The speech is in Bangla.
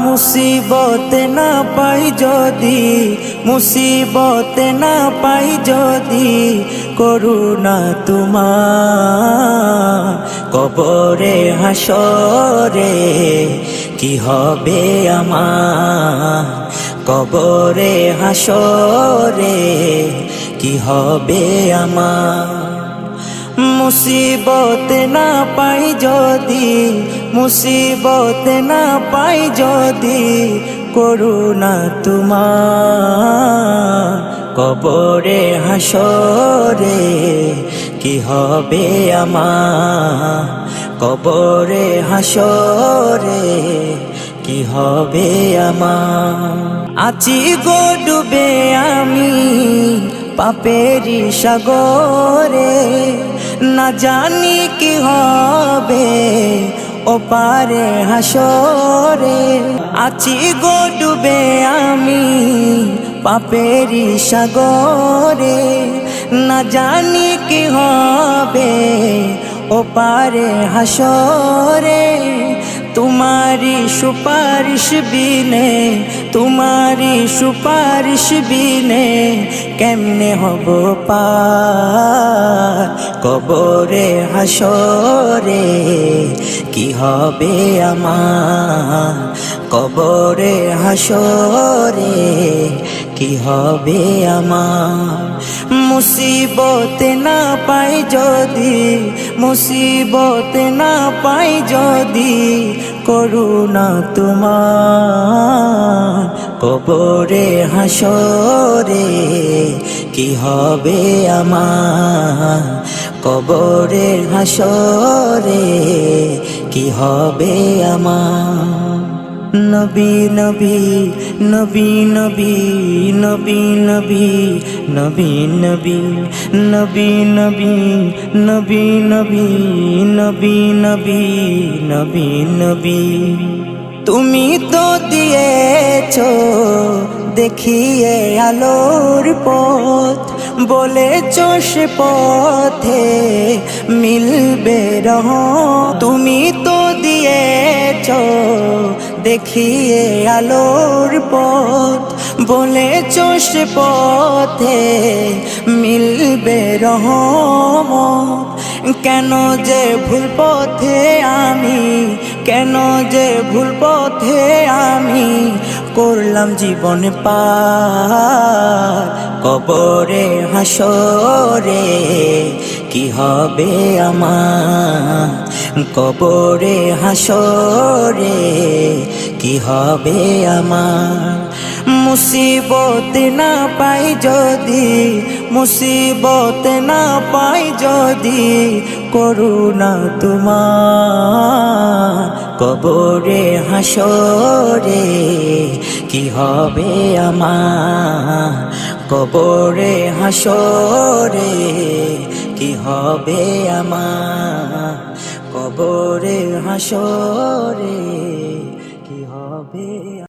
মুসিবত না পাই যদি, মুসিবত না পাই যদি, করুণা তোমার কবরে হাসরে কি হবে আমার, কবরে হাসরে কি হবে আমার। মুসিবত না পাই যদি, মুসিবত না পাই যদি, করুণা তোমার কবরে হাসরে কি হবে আমার, কবরে হাসরে কি হবে আমার। আছি গো ডুবে আমি পাপেরি সাগরে, না জানি কি হবে ওপারে হাসরে। আছি গো ডুবে আমি পাপেরি সাগরে, না জানি কি হবে ওপারে হাসরে। তোমারি সুপারিশ বিনে, তোমারি সুপারিশ বিনে কেমনে হব পার, কবরে হাসরে কি হবে আমার, কবরে হাসরে কি হবে আমার। মুসিবত না পাই যদি, মুসিবত না পাই যদি, করুণা তোমার কবরে হাসরে কি হবে আমার, কবরে হাসরে কি হবে আমার। নবী নবী নবী নবী নবী নবী নবী নবী নবী নবী নবী নবী নবী নবী নবী নবী। তুমি তো দিয়েছো দেখিয়ে আলোর পথ, বলেছো সে পথে মিলবে রহমত। তুমি তো দিয়েছো দেখিয়ে আলোর পথ, বলেছো সে পথে মিলবে রহমত। কেন যে ভুল পথে আমি, কেন যে ভুল পথে আমি করলাম জীবন পার, কবরে হাসরে কি হবে আমার, কবরে হাসরে কি হবে আমার। মুসিবত না পাই যদি, মুসিবত না পাই যদি, করুণা তোমার কবরে হাসরে কি হবে আমার, কবরে হাসরে কি হবে আমার, কবরে হাসরে কি হবে।